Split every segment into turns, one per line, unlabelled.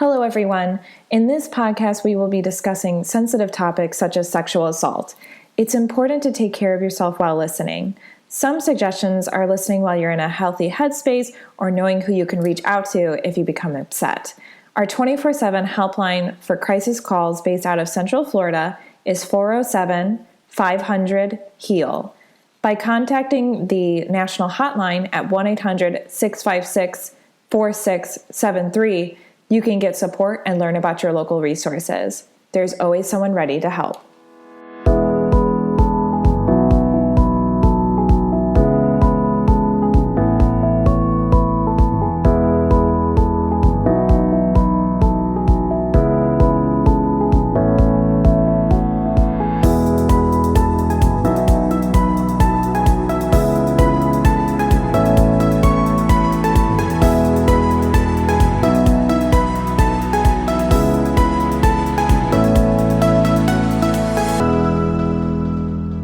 Hello, everyone. In this podcast, we will be discussing sensitive topics such as sexual assault. It's important to take care of yourself while listening. Some suggestions are listening while you're in a healthy headspace or knowing who you can reach out to if you become upset. Our 24/7 helpline for crisis calls based out of Central Florida is 407-500-HEAL. By contacting the national hotline at 1-800-656-4673, you can get support and learn about your local resources. There's always someone ready to help.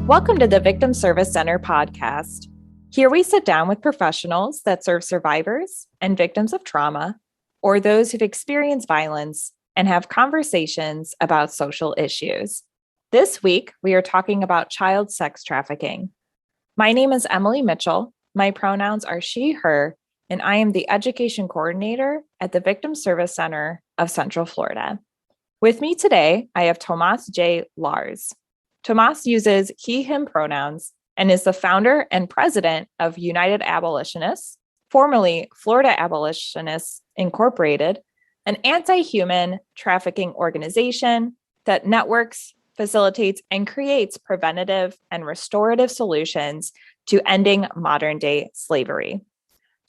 Welcome to the Victim Service Center podcast. Here we sit down with professionals that serve survivors and victims of trauma, or those who've experienced violence, and have conversations about social issues. This week, we are talking about child sex trafficking. My name is Emilie Mitchell. My pronouns are she, her, and I am the education coordinator at the Victim Service Center of Central Florida. With me today, I have Tomas J Lares. Tomas uses he, him pronouns and is the founder and president of United Abolitionists, formerly Florida Abolitionist Incorporated, an anti-human trafficking organization that networks, facilitates, and creates preventative and restorative solutions to ending modern-day slavery.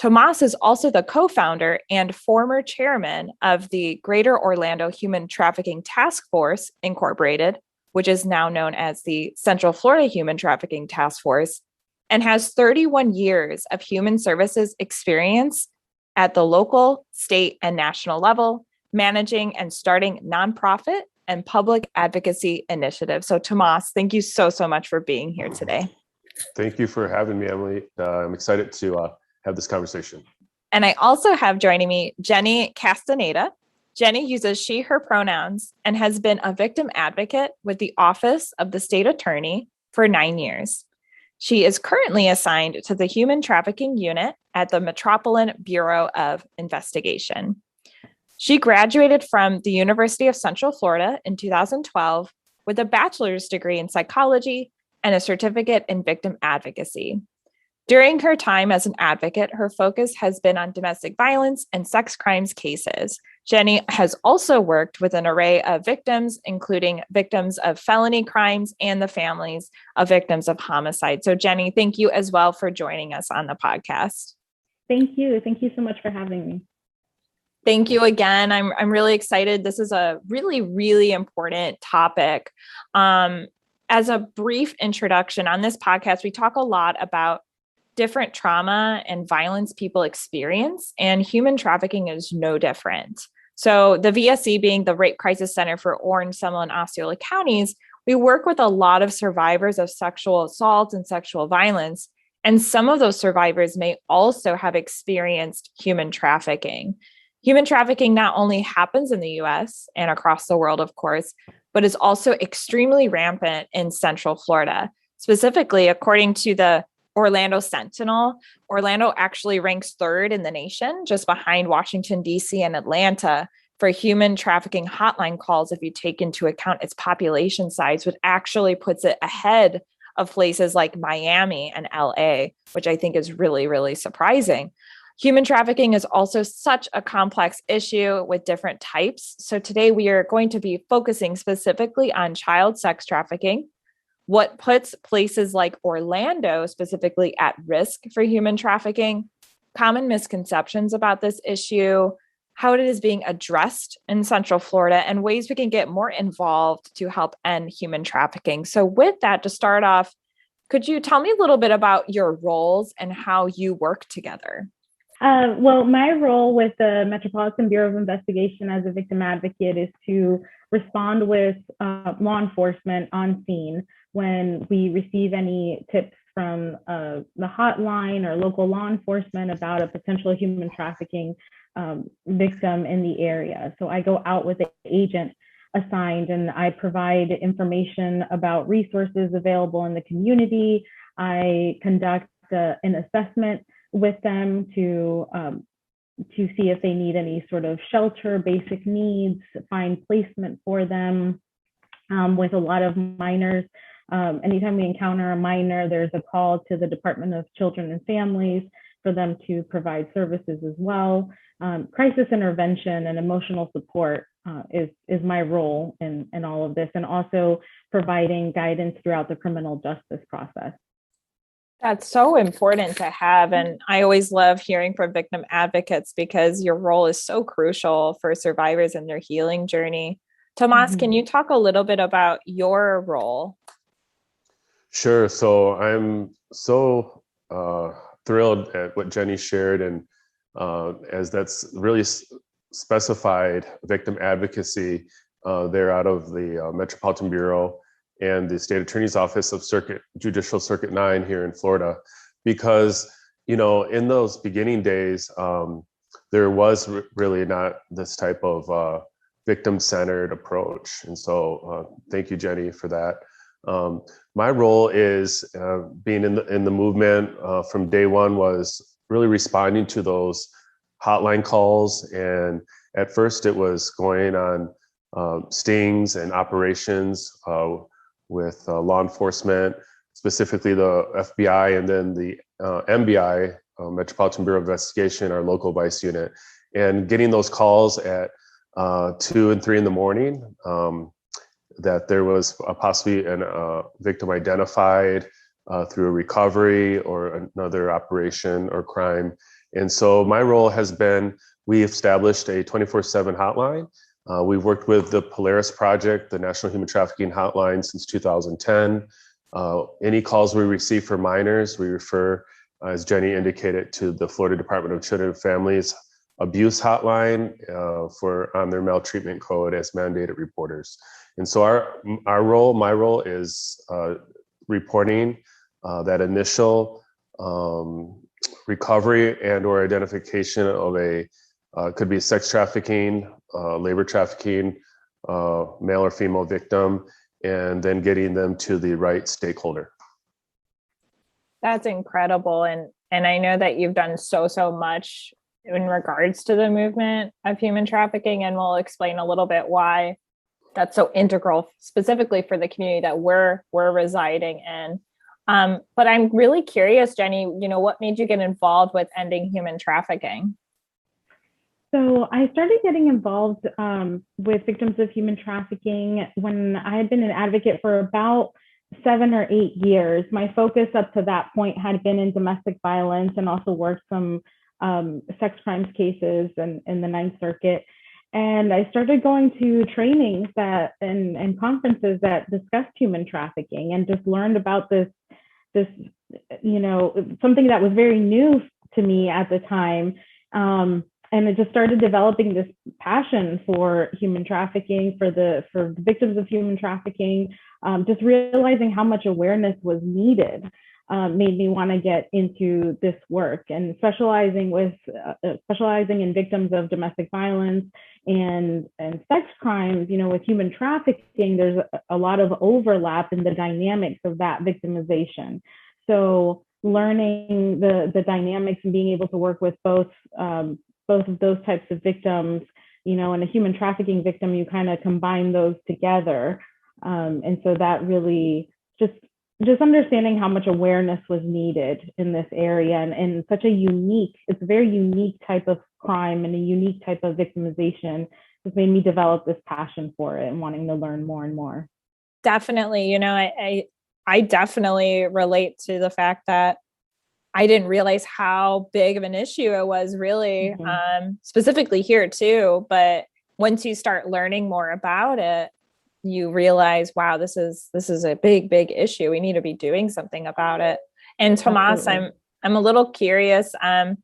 Tomas is also the co-founder and former chairman of the Greater Orlando Human Trafficking Task Force, Incorporated, which is now known as the Central Florida Human Trafficking Task Force, and has 31 years of human services experience at the local, state, and national level, managing and starting nonprofit and public advocacy initiatives. So Tomas, thank you so much for being here today.
Thank you for having me, Emily. I'm excited to have this conversation.
And I also have joining me Jenny Castaneda. Jenny uses she, her pronouns and has been a victim advocate with the Office of the State Attorney for 9 years. She is currently assigned to the Human Trafficking Unit at the Metropolitan Bureau of Investigation. She graduated from the University of Central Florida in 2012 with a bachelor's degree in psychology and a certificate in victim advocacy. During her time as an advocate, her focus has been on domestic violence and sex crimes cases. Jenny has also worked with an array of victims, including victims of felony crimes and the families of victims of homicide. So Jenny, thank you as well for joining us on the podcast.
Thank you. Thank you so much for having me.
Thank you again. I'm really excited. This is a really important topic. As a brief introduction on this podcast, we talk a lot about different trauma and violence people experience, and human trafficking is no different. So the VSC, being the Rape Crisis Center for Orange, Seminole, and Osceola counties, we work with a lot of survivors of sexual assault and sexual violence, and some of those survivors may also have experienced human trafficking. Human trafficking not only happens in the US and across the world, of course, but is also extremely rampant in Central Florida. Specifically, according to the Orlando Sentinel, Orlando actually ranks third in the nation, just behind Washington, D.C. and Atlanta for human trafficking hotline calls if you take into account its population size, which actually puts it ahead of places like Miami and L.A., which I think is really surprising. Human trafficking is also such a complex issue with different types. So today we are going to be focusing specifically on child sex trafficking, what puts places like Orlando specifically at risk for human trafficking, common misconceptions about this issue, how it is being addressed in Central Florida, and ways we can get more involved to help end human trafficking. So with that, to start off, could you tell me a little bit about your roles and how you work together?
Well, my role with the Metropolitan Bureau of Investigation as a victim advocate is to respond with law enforcement on scene when we receive any tips from the hotline or local law enforcement about a potential human trafficking victim in the area. So I go out with the agent assigned and I provide information about resources available in the community. I conduct an assessment with them to see if they need any sort of shelter, basic needs, find placement for them. With a lot of minors, anytime we encounter a minor, there's a call to the Department of Children and Families for them to provide services as well. Crisis intervention and emotional support is my role in all of this, and also providing guidance throughout the criminal justice process.
That's so important to have. And I always love hearing from victim advocates because your role is so crucial for survivors in their healing journey. Tomas, can you talk a little bit about your role?
Sure. So I'm so thrilled at what Jenny shared, and as that's really specified victim advocacy there out of the Metropolitan Bureau and the State Attorney's Office of Judicial Circuit 9 here in Florida, because, you know, in those beginning days, there was really not this type of victim-centered approach. And so thank you, Jenny, for that. My role is being in the movement from day one was really responding to those hotline calls. And at first it was going on stings and operations with law enforcement, specifically the FBI, and then the MBI, Metropolitan Bureau of Investigation, our local vice unit, and getting those calls at 2 and 3 in the morning that there was possibly a victim identified through a recovery or another operation or crime. And so my role has been, we established a 24/7 hotline. We've worked with the Polaris Project, the National Human Trafficking Hotline, since 2010. Any calls we receive for minors, we refer, as Jenny indicated, to the Florida Department of Children and Families Abuse Hotline on their maltreatment code as mandated reporters. And so my role is reporting that initial recovery and or identification of could be sex trafficking, labor trafficking, male or female victim, and then getting them to the right stakeholder.
That's incredible. And I know that you've done so much in regards to the movement of human trafficking, and we'll explain a little bit why that's so integral, specifically for the community that we're residing in. But I'm really curious, Jenny, what made you get involved with ending human trafficking?
So I started getting involved with victims of human trafficking when I had been an advocate for about 7 or 8 years. My focus up to that point had been in domestic violence and also worked some sex crimes cases in the Ninth Circuit. And I started going to trainings and conferences that discussed human trafficking, and just learned about this, something that was very new to me at the time. And it just started developing this passion for human trafficking, for the victims of human trafficking. Just realizing how much awareness was needed made me want to get into this work, and specializing in victims of domestic violence and sex crimes. With human trafficking, there's a lot of overlap in the dynamics of that victimization. So learning the dynamics and being able to work with both of those types of victims, and a human trafficking victim, you kind of combine those together. And so that really just understanding how much awareness was needed in this area, and it's a very unique type of crime and a unique type of victimization, has made me develop this passion for it and wanting to learn more and more.
Definitely. I definitely relate to the fact that I didn't realize how big of an issue it was, really, specifically here too. But once you start learning more about it, you realize, wow, this is a big issue. We need to be doing something about it. And Tomas, I'm a little curious. How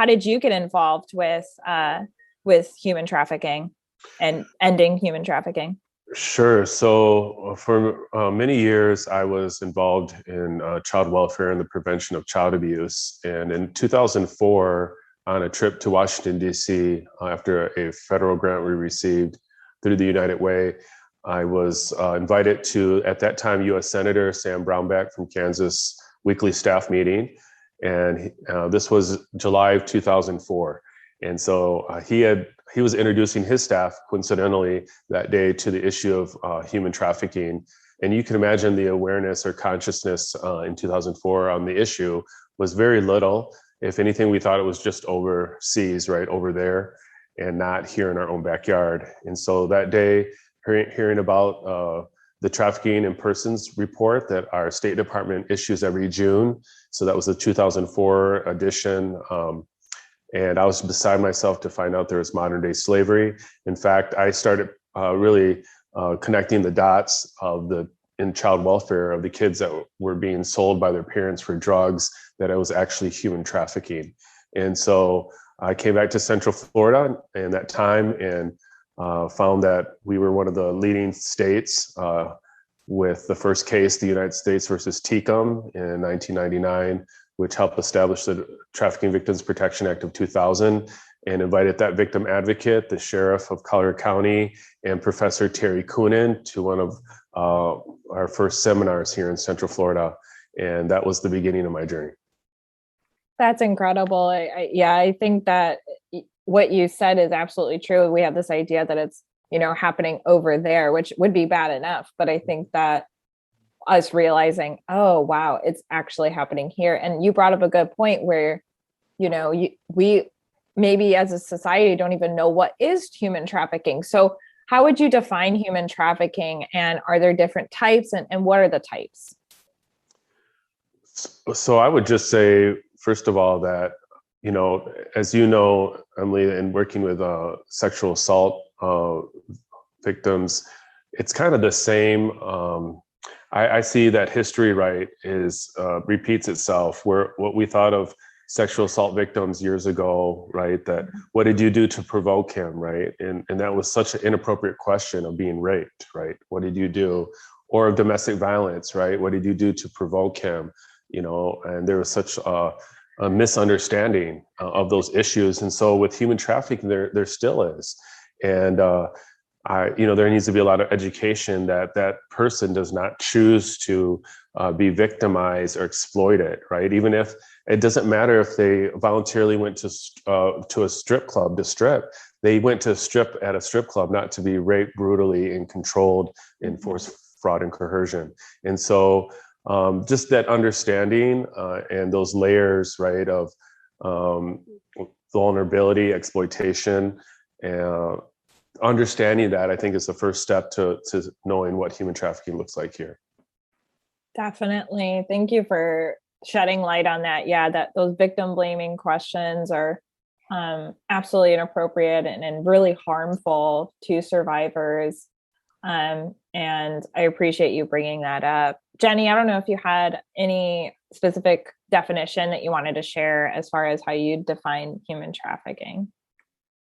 did you get involved with human trafficking and ending human trafficking?
Sure. So for many years, I was involved in child welfare and the prevention of child abuse. And in 2004, on a trip to Washington, D.C., after a federal grant we received through the United Way, I was invited to, at that time, U.S. Senator Sam Brownback from Kansas weekly staff meeting. And this was July of 2004. And so he was introducing his staff, coincidentally, that day to the issue of human trafficking. And you can imagine the awareness or consciousness in 2004 on the issue was very little. If anything, we thought it was just overseas, right over there, and not here in our own backyard. And so that day, hearing about the Trafficking in Persons report that our State Department issues every June. So that was the 2004 edition. And I was beside myself to find out there was modern day slavery. In fact, I started really connecting the dots in child welfare of the kids that were being sold by their parents for drugs, that it was actually human trafficking. And so I came back to Central Florida in that time and found that we were one of the leading states with the first case, the United States versus TECOM in 1999, which helped establish the Trafficking Victims Protection Act of 2000, and invited that victim advocate, the sheriff of Collier County, and Professor Terry Coonan to one of our first seminars here in Central Florida. And that was the beginning of my journey.
That's incredible. I think that what you said is absolutely true. We have this idea that it's, happening over there, which would be bad enough. But I think that us realizing, oh, wow, it's actually happening here. And you brought up a good point where, we maybe as a society don't even know what is human trafficking. So how would you define human trafficking, and are there different types, and what are the types?
So I would just say, first of all, that, as you know, Emily, in working with sexual assault victims, it's kind of the same. I see that history, right, repeats itself, where what we thought of sexual assault victims years ago, right, that what did you do to provoke him, right? And that was such an inappropriate question of being raped, right? What did you do? Or of domestic violence, right? What did you do to provoke him? And there was such a misunderstanding of those issues. And so with human trafficking, there still is. And there needs to be a lot of education that person does not choose to be victimized or exploited, right? Even if it doesn't matter if they voluntarily went to a strip club to strip, they went to strip at a strip club not to be raped brutally and controlled in force, fraud, and coercion. And so just that understanding and those layers, right, of vulnerability, exploitation, and understanding that, I think, is the first step to knowing what human trafficking looks like here.
Definitely. Thank you for shedding light on that. Yeah, that those victim blaming questions are absolutely inappropriate and really harmful to survivors. And I appreciate you bringing that up. Jenny, I don't know if you had any specific definition that you wanted to share as far as how you define human trafficking.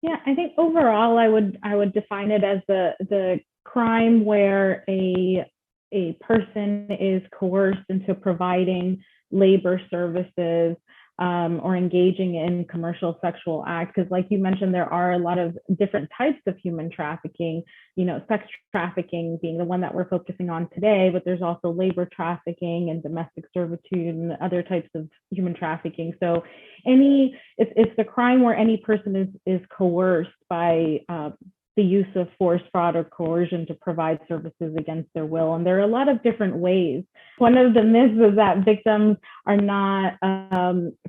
Yeah, I think overall I would define it as the crime where a person is coerced into providing labor services or engaging in commercial sexual acts. Because like you mentioned, there are a lot of different types of human trafficking, sex trafficking being the one that we're focusing on today, but there's also labor trafficking and domestic servitude and other types of human trafficking. So it's the crime where any person is coerced by the use of force, fraud, or coercion to provide services against their will. And there are a lot of different ways. One of the myths is that victims are not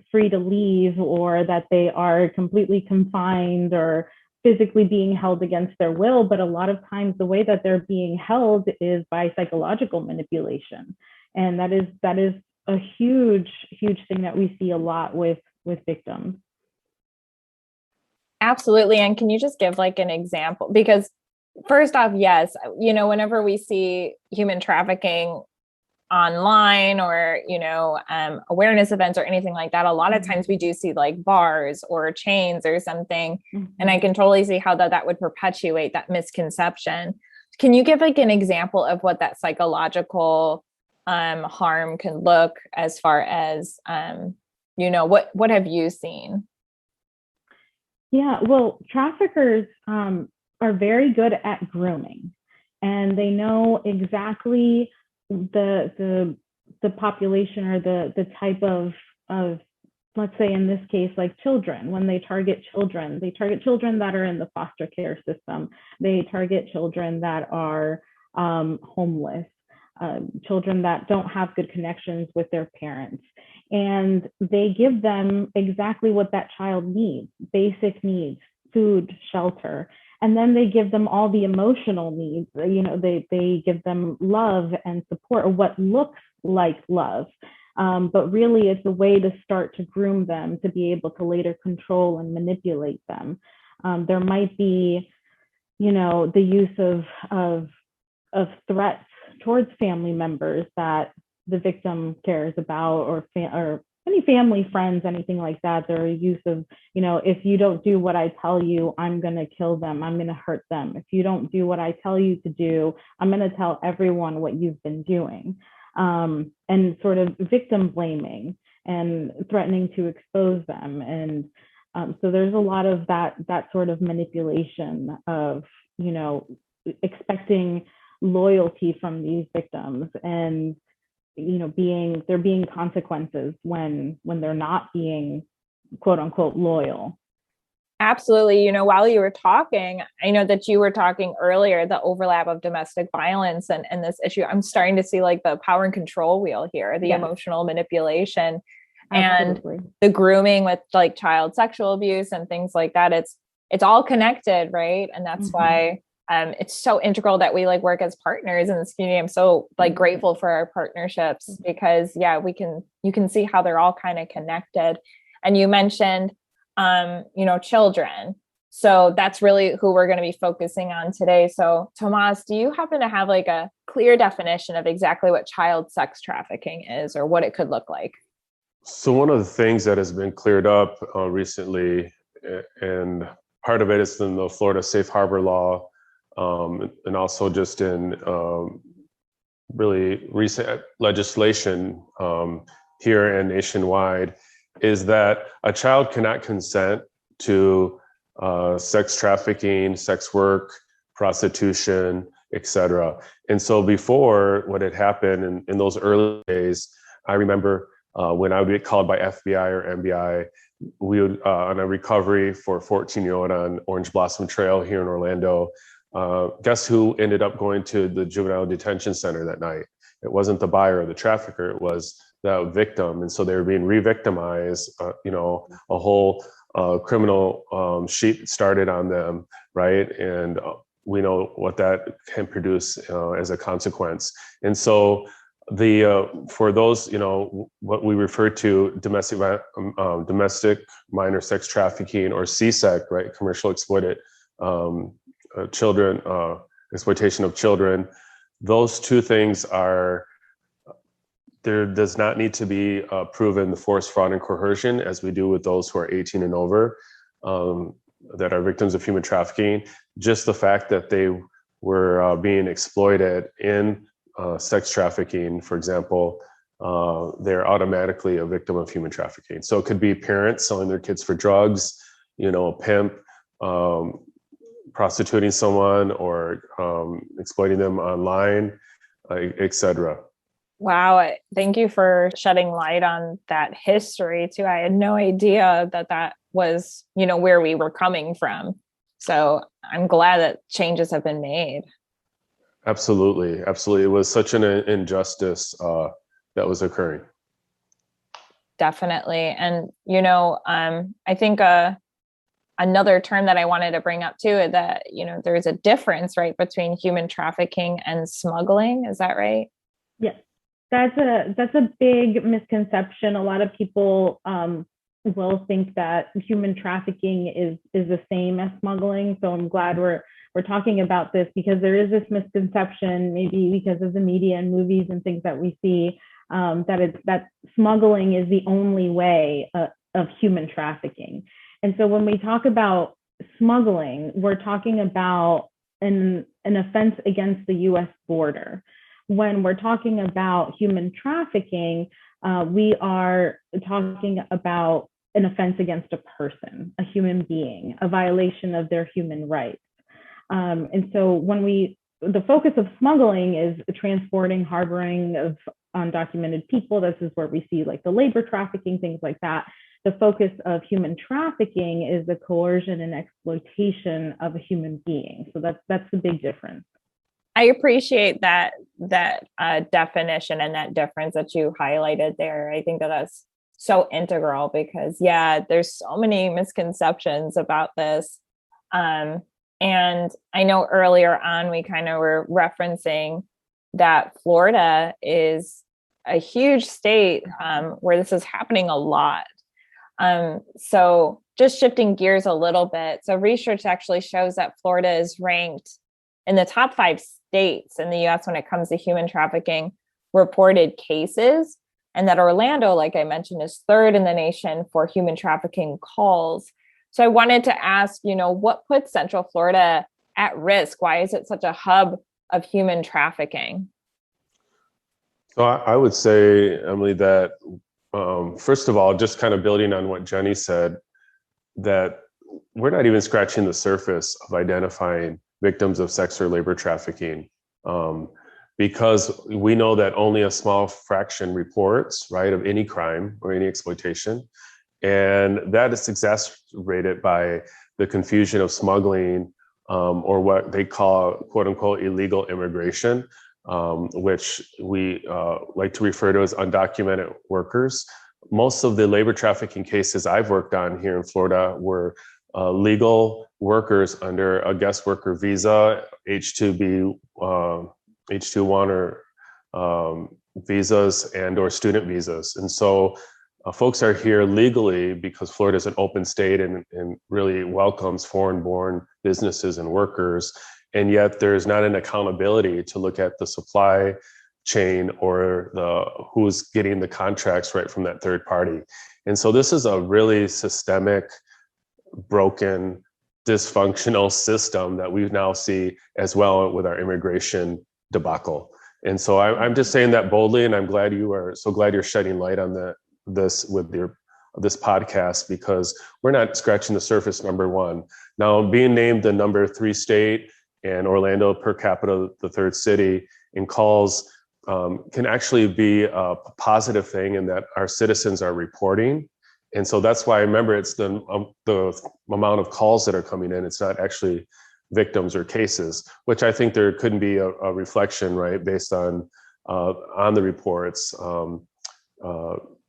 free to leave, or that they are completely confined or physically being held against their will. But a lot of times the way that they're being held is by psychological manipulation. And that is a huge, huge thing that we see a lot with victims.
Absolutely. And can you just give like an example? Because first off, yes, whenever we see human trafficking online or, awareness events or anything like that, a lot of times we do see like bars or chains or something. And I can totally see how that would perpetuate that misconception. Can you give like an example of what that psychological harm can look as far as, what have you seen?
Yeah, well, traffickers are very good at grooming, and they know exactly the population or the type of, let's say in this case, like children. When they target children that are in the foster care system. They target children that are homeless, children that don't have good connections with their parents. And they give them exactly what that child needs, basic needs, food, shelter. And then they give them all the emotional needs. They give them love and support, or what looks like love. But really it's a way to start to groom them to be able to later control and manipulate them. There might be, the use of threats towards family members that the victim cares about, or any family, friends, anything like that. There are use of, if you don't do what I tell you, I'm going to kill them. I'm going to hurt them. If you don't do what I tell you to do, I'm going to tell everyone what you've been doing. And sort of victim blaming and threatening to expose them. And so there's a lot of that sort of manipulation of, expecting loyalty from these victims, and there being consequences when they're not being quote unquote loyal.
Absolutely. While you were talking, I know that you were talking earlier, the overlap of domestic violence and this issue. I'm starting to see like the power and control wheel here, the emotional manipulation. Absolutely. And the grooming with like child sexual abuse and things like that. It's all connected, right? And that's why it's so integral that we like work as partners in this community. I'm so like grateful for our partnerships, because you can see how they're all kind of connected. And you mentioned children. So that's really who we're going to be focusing on today. So Tomas, do you happen to have like a clear definition of exactly what child sex trafficking is, or what it could look like?
So one of the things that has been cleared up recently, and part of it is in the Florida Safe Harbor law, and also just in really recent legislation here and nationwide, is that a child cannot consent to sex trafficking, sex work, prostitution, etc. And so before, what had happened in those early days, I remember when I would get called by FBI or MBI, we would, on a recovery for a 14-year-old on Orange Blossom Trail here in Orlando, guess who ended up going to the juvenile detention center that night? It wasn't the buyer or the trafficker, it was the victim. And so they were being re-victimized, a whole criminal sheet started on them, right? And we know what that can produce as a consequence. And so for those, what we refer to domestic minor sex trafficking, or CSEC, right? Commercial exploited children, exploitation of children. Those two things there does not need to be proven the force, fraud, and coercion as we do with those who are 18 and over that are victims of human trafficking. Just the fact that they were being exploited in sex trafficking, for example, they're automatically a victim of human trafficking. So it could be parents selling their kids for drugs, a pimp prostituting someone, or exploiting them online, etc.
Wow. Thank you for shedding light on that history too. I had no idea that was, where we were coming from. So I'm glad that changes have been made.
Absolutely. Absolutely. It was such an injustice that was occurring.
Definitely. And, I think another term that I wanted to bring up too is that, there's a difference, right, between human trafficking and smuggling. Is that right?
Yes. That's a big misconception. A lot of people will think that human trafficking is the same as smuggling. So I'm glad we're talking about this, because there is this misconception, maybe because of the media and movies and things that we see, that smuggling is the only way of human trafficking. And so when we talk about smuggling, we're talking about an offense against the US border. When we're talking about human trafficking, we are talking about an offense against a person, a human being, a violation of their human rights. And so the focus of smuggling is transporting, harboring of undocumented people. This is where we see like the labor trafficking, things like that. The focus of human trafficking is the coercion and exploitation of a human being. So that's the big difference.
I appreciate that definition and that difference that you highlighted there. I think that's so integral because, there's so many misconceptions about this. And I know earlier on, we kind of were referencing that Florida is a huge state where this is happening a lot. So just shifting gears a little bit. So research actually shows that Florida is ranked in the top 5 states in the US when it comes to human trafficking reported cases, and that Orlando, like I mentioned, is 3rd in the nation for human trafficking calls. So I wanted to ask, what puts Central Florida at risk? Why is it such a hub of human trafficking?
So I would say, Emily, that first of all, just kind of building on what Jenny said, that we're not even scratching the surface of identifying victims of sex or labor trafficking, because we know that only a small fraction reports, right, of any crime or any exploitation. And that is exacerbated by the confusion of smuggling or what they call, quote unquote, illegal immigration, which we like to refer to as undocumented workers. Most of the labor trafficking cases I've worked on here in Florida were legal workers under a guest worker visa, H-2B, H-2-1 or visas and or student visas. And so folks are here legally because Florida is an open state and really welcomes foreign-born businesses and workers. And yet there's not an accountability to look at the supply chain or who's getting the contracts right from that third party. And so this is a really systemic, broken, dysfunctional system that we now see as well with our immigration debacle. And so I'm just saying that boldly, and I'm glad you're shedding light on this with this podcast, because we're not scratching the surface, number one. Now, being named the number 3 state and Orlando per capita, the 3rd city in calls, can actually be a positive thing in that our citizens are reporting. And so that's why I remember it's the amount of calls that are coming in. It's not actually victims or cases, which I think there couldn't be a reflection, right, based on the reports.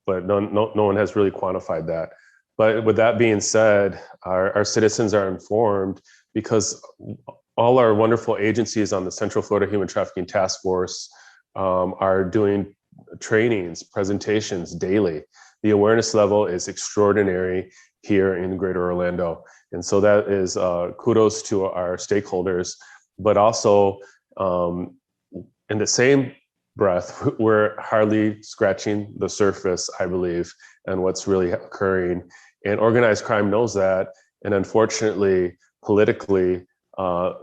But no one has really quantified that. But with that being said, our citizens are informed because all our wonderful agencies on the Central Florida Human Trafficking Task Force are doing trainings, presentations daily. The awareness level is extraordinary here in Greater Orlando. And so that is kudos to our stakeholders, but also in the same breath, we're hardly scratching the surface, I believe, and what's really occurring. And organized crime knows that. And unfortunately, politically,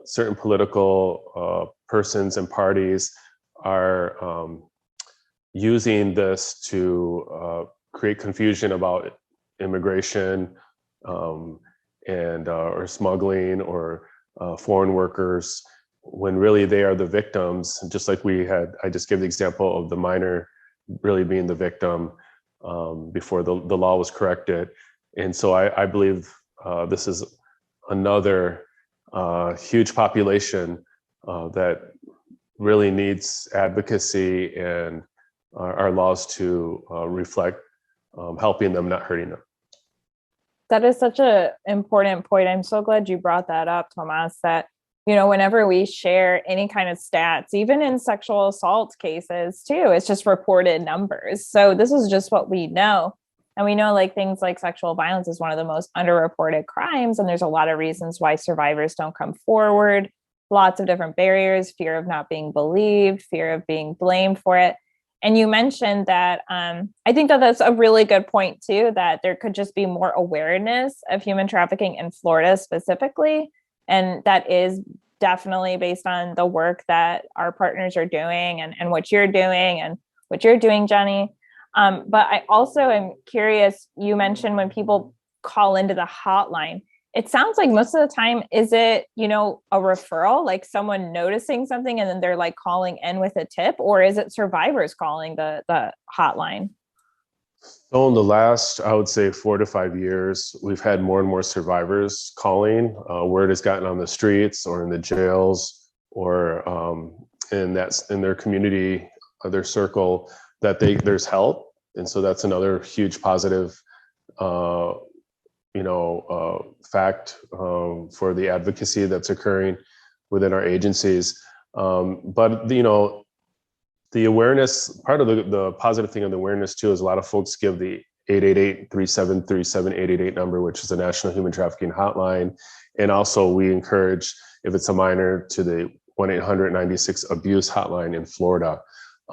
certain political persons and parties are using this to create confusion about immigration and or smuggling or foreign workers, when really they are the victims. Just like I just gave the example of the minor really being the victim before the law was corrected. And so I believe this is another huge population that really needs advocacy and our laws to reflect helping them, not hurting them.
That is such an important point. I'm so glad you brought that up, Tomas, that, whenever we share any kind of stats, even in sexual assault cases too, it's just reported numbers. So this is just what we know. And we know things like sexual violence is one of the most underreported crimes. And there's a lot of reasons why survivors don't come forward. Lots of different barriers, fear of not being believed, fear of being blamed for it. And you mentioned that, I think that that's a really good point too, that there could just be more awareness of human trafficking in Florida specifically. And that is definitely based on the work that our partners are doing and what you're doing and what you're doing, Jenny. But I also am curious, you mentioned when people call into the hotline, it sounds like most of the time, is it, a referral, like someone noticing something and then they're like calling in with a tip, or is it survivors calling the hotline?
So in the last, I would say 4 to 5 years, we've had more and more survivors calling. Word has gotten on the streets or in the jails or in their community, their circle, that there's help. And so that's another huge positive, fact for the advocacy that's occurring within our agencies. But the awareness, part of the positive thing on the awareness too, is a lot of folks give the 888-3737-888 number, which is the National Human Trafficking Hotline. And also we encourage, if it's a minor, to the 1-800-96-ABUSE hotline in Florida.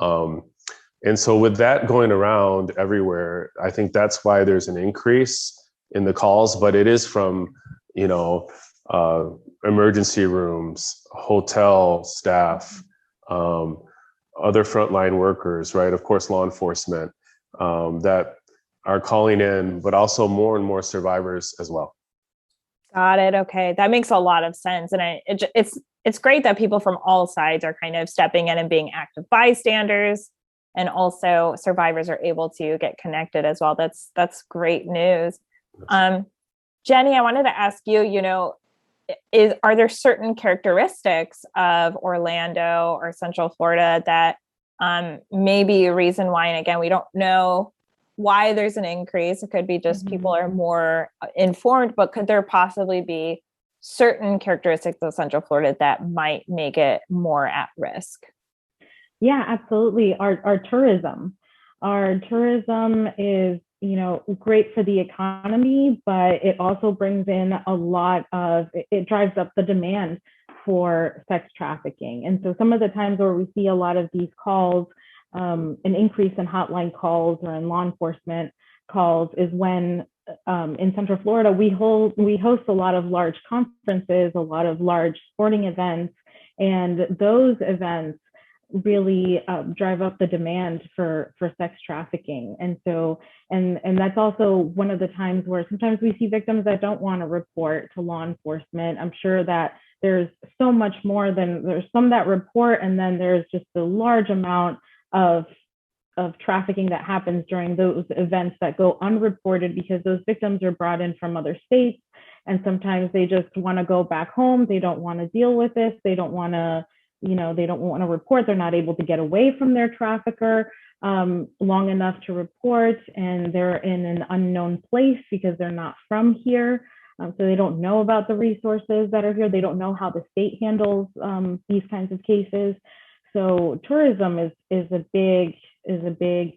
And so with that going around everywhere, I think that's why there's an increase in the calls, but it is from, emergency rooms, hotel staff, other frontline workers, right? Of course, law enforcement that are calling in, but also more and more survivors as well.
Got it. Okay. That makes a lot of sense. And it's great that people from all sides are kind of stepping in and being active bystanders. And also survivors are able to get connected as well. That's great news. Jenny, I wanted to ask you, are there certain characteristics of Orlando or Central Florida that may be a reason why, and again, we don't know why there's an increase. It could be just people are more informed, but could there possibly be certain characteristics of Central Florida that might make it more at risk?
Yeah, absolutely. Our tourism is, great for the economy, but it also brings in it drives up the demand for sex trafficking. And so some of the times where we see a lot of these calls, an increase in hotline calls or in law enforcement calls, is when in Central Florida, we host a lot of large conferences, a lot of large sporting events, and those events really drive up the demand for sex trafficking. And so, and that's also one of the times where sometimes we see victims that don't want to report to law enforcement. I'm sure that there's so much more than there's some that report, and then there's just a large amount of trafficking that happens during those events that go unreported because those victims are brought in from other states, and sometimes they just want to go back home. They don't want to deal with this. They don't want to report. They're not able to get away from their trafficker long enough to report, and they're in an unknown place because they're not from here. So they don't know about the resources that are here. They don't know how the state handles these kinds of cases. So tourism is a big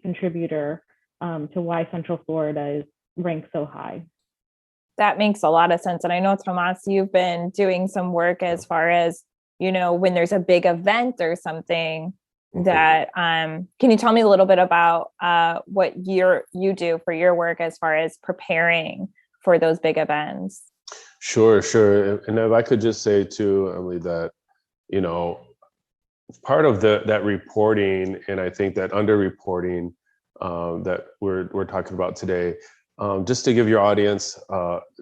contributor to why Central Florida is ranked so high.
That makes a lot of sense. And I know, Tomas, you've been doing some work as far as, when there's a big event or something that, can you tell me a little bit about what you do for your work as far as preparing for those big events?
Sure. And if I could just say too, Emilie, that, part of that reporting, and I think that underreporting that we're talking about today, just to give your audience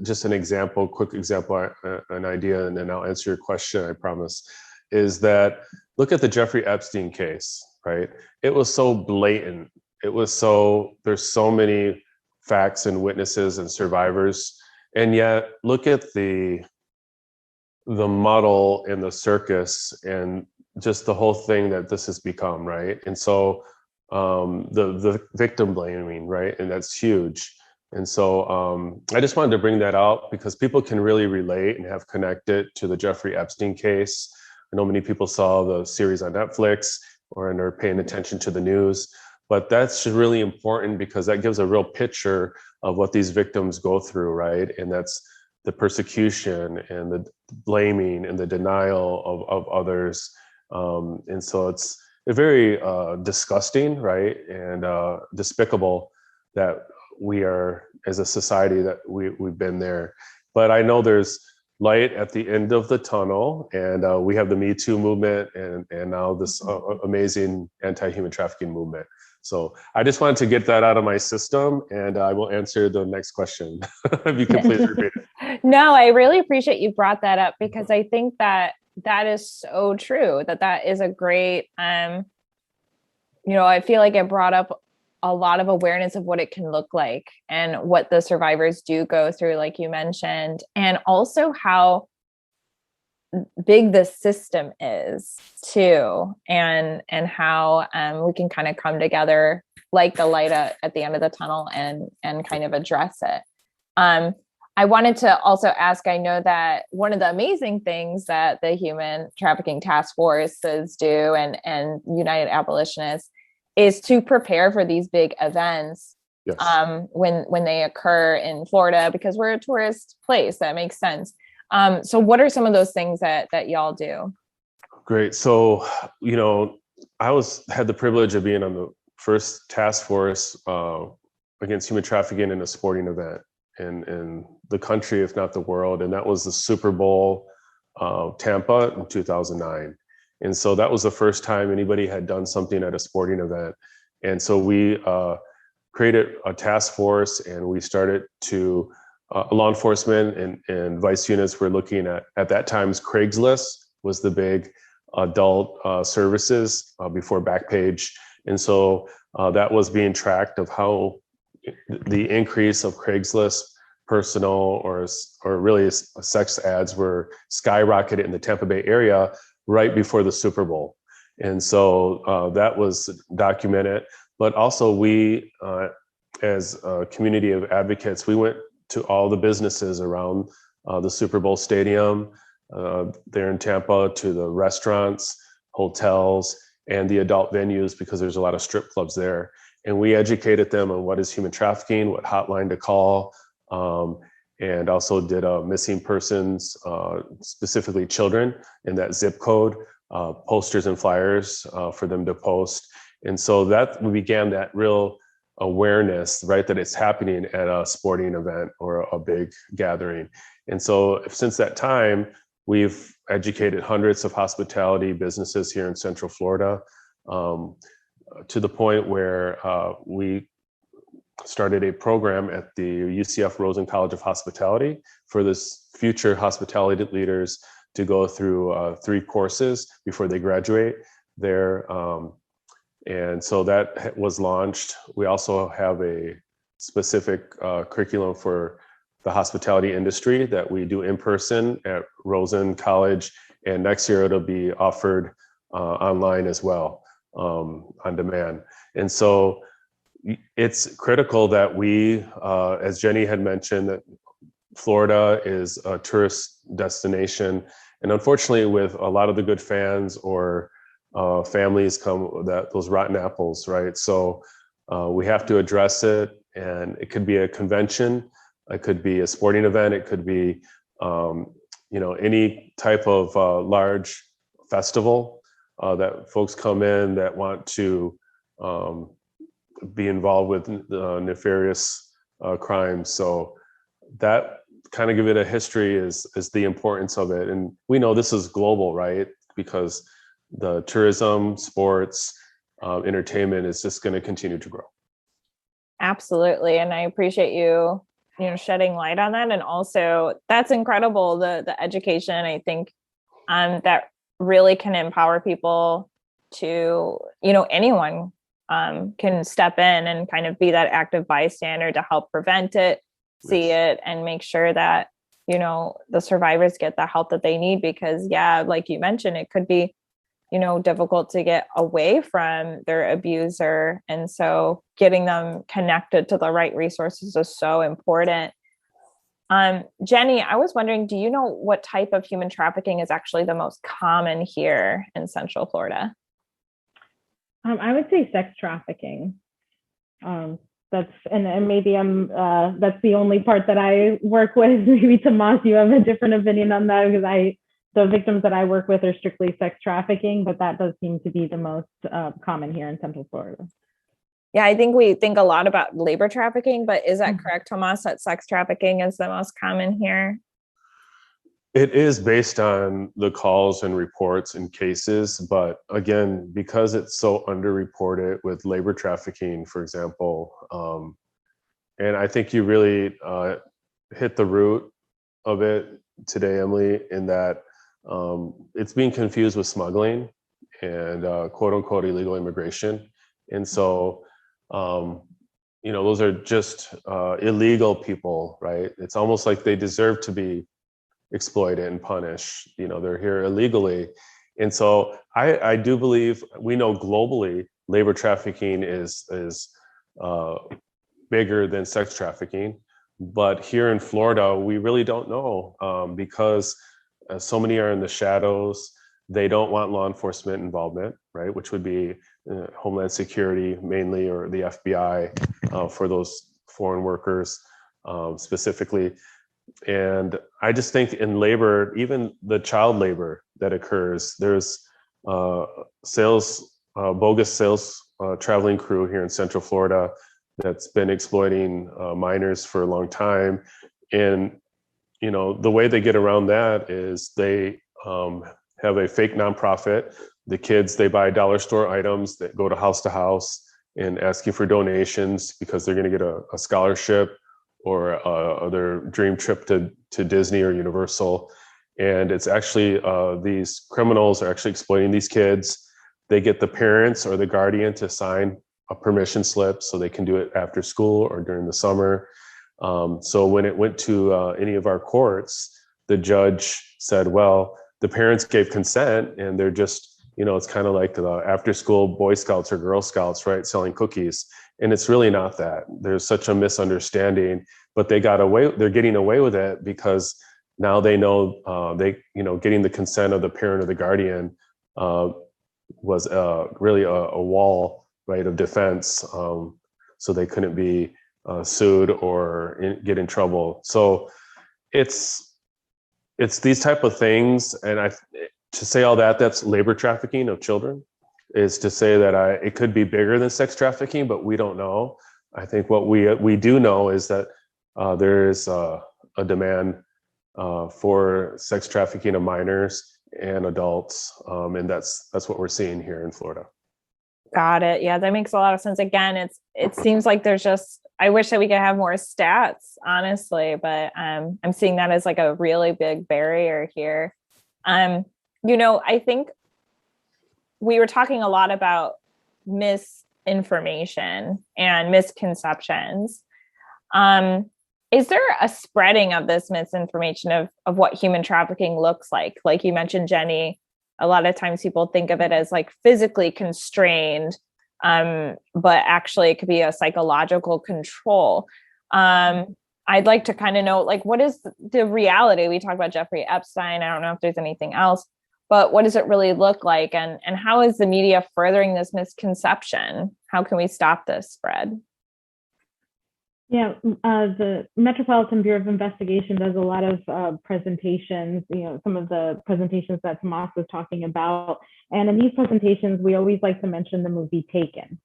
just an example, quick example, an idea, and then I'll answer your question, I promise, is that look at the Jeffrey Epstein case, right? It was so blatant. There's so many facts and witnesses and survivors, and yet look at the muddle and the circus and just the whole thing that this has become, right? And so the victim blaming, right? And that's huge. And so I just wanted to bring that out because people can really relate and have connected to the Jeffrey Epstein case. I know many people saw the series on Netflix or are paying attention to the news, but that's really important because that gives a real picture of what these victims go through, right? And that's the persecution and the blaming and the denial of others. And so it's very disgusting, right? And despicable that we are, as a society, that we've been there. But I know there's light at the end of the tunnel, and we have the Me Too movement, and now this amazing anti-human trafficking movement. So I just wanted to get that out of my system, and I will answer the next question if you can please repeat it.
No, I really appreciate you brought that up, because I think that is so true, that is a great, I feel like it brought up a lot of awareness of what it can look like and what the survivors do go through, like you mentioned, and also how big the system is too, and how we can kind of come together like the light at the end of the tunnel and kind of address it. I wanted to also ask, I know that one of the amazing things that the Human Trafficking Task Forces do and United Abolitionists is to prepare for these big events.
Yes.
When they occur in Florida, because we're a tourist place. That makes sense. So what are some of those things that y'all do?
Great. So, I had the privilege of being on the first task force against human trafficking in a sporting event in the country, if not the world. And that was the Super Bowl Tampa in 2009. And so that was the first time anybody had done something at a sporting event. And so we created a task force, and we started to law enforcement and vice units were looking at that time's Craigslist was the big adult services before Backpage. And so that was being tracked of how the increase of Craigslist personal or really sex ads were skyrocketed in the Tampa Bay area right before the Super Bowl. And so that was documented. But also we, as a community of advocates, we went to all the businesses around the Super Bowl stadium there in Tampa, to the restaurants, hotels, and the adult venues, because there's a lot of strip clubs there. And we educated them on what is human trafficking, what hotline to call, and also did a missing persons, specifically children in that zip code, posters and flyers for them to post. And so that we began that real awareness, right, that it's happening at a sporting event or a big gathering. And so since that time, we've educated hundreds of hospitality businesses here in Central Florida, to the point where we started a program at the UCF Rosen College of Hospitality for this future hospitality leaders to go through 3 courses before they graduate there. And so that was launched. We also have a specific curriculum for the hospitality industry that we do in person at Rosen College. And next year it'll be offered online as well, on demand. And so it's critical that we, as Jenny had mentioned, that Florida is a tourist destination. And unfortunately, with a lot of the good fans or families come those rotten apples, right? So we have to address it, and it could be a convention, it could be a sporting event, it could be any type of large festival that folks come in that want to be involved with nefarious crimes. So that kind of give it a history is the importance of it. And we know this is global, right? Because the tourism, sports, entertainment is just going to continue to grow. Absolutely.
And I appreciate you shedding light on that. And also that's incredible. The education, I think, that really can empower people to, anyone can step in and kind of be that active bystander to help prevent it, see it, and make sure that, the survivors get the help that they need. Because like you mentioned, it could be, difficult to get away from their abuser. And so getting them connected to the right resources is so important. Jenny, I was wondering, do you know what type of human trafficking is actually the most common here in Central Florida?
I would say sex trafficking. That's maybe that's the only part that I work with. Maybe Tomas, you have a different opinion on that, because the victims that I work with are strictly sex trafficking, but that does seem to be the most common here in Central Florida.
Yeah, I think we think a lot about labor trafficking, but is that correct, Tomas, that sex trafficking is the most common here?
It is based on the calls and reports and cases, but again, because it's so underreported with labor trafficking, for example, and I think you really hit the root of it today, Emily, in that it's being confused with smuggling and quote unquote illegal immigration. And so, those are just illegal people, right? It's almost like they deserve to be exploited and punished. They're here illegally. And so I do believe, we know globally labor trafficking is bigger than sex trafficking. But here in Florida, we really don't know because so many are in the shadows. They don't want law enforcement involvement, right? Which would be Homeland Security mainly, or the FBI for those foreign workers specifically. And I just think in labor, even the child labor that occurs, there's bogus sales traveling crew here in Central Florida that's been exploiting minors for a long time. And, the way they get around that is they have a fake nonprofit. The kids, they buy dollar store items that go to house and asking for donations because they're going to get a scholarship or their dream trip to Disney or Universal. And it's actually, these criminals are actually exploiting these kids. They get the parents or the guardian to sign a permission slip so they can do it after school or during the summer. So when it went to any of our courts, the judge said, well, the parents gave consent and they're just, it's kind of like the after school Boy Scouts or Girl Scouts, right? Selling cookies. And it's really not that. There's such a misunderstanding, but they're getting away with it because now they know getting the consent of the parent or the guardian was really a wall, right, of defense. So they couldn't be sued or get in trouble. So it's these type of things. And to say all that's labor trafficking of children, is to say that it could be bigger than sex trafficking, but we don't know. I think what we do know is that there is a demand for sex trafficking of minors and adults, and that's what we're seeing here in Florida.
Got it. Yeah, that makes a lot of sense. Again, it seems like there's I wish that we could have more stats, honestly, but I'm seeing that as like a really big barrier here. I think we were talking a lot about misinformation and misconceptions. Is there a spreading of this misinformation of what human trafficking looks like? Like you mentioned, Jenny, a lot of times people think of it as like physically constrained, but actually it could be a psychological control. I'd like to kind of know, like, what is the reality? We talked about Jeffrey Epstein. I don't know if there's anything else, but what does it really look like? And how is the media furthering this misconception? How can we stop this spread?
Yeah, the Metropolitan Bureau of Investigation does a lot of presentations, some of the presentations that Tomas was talking about. And in these presentations, we always like to mention the movie Taken,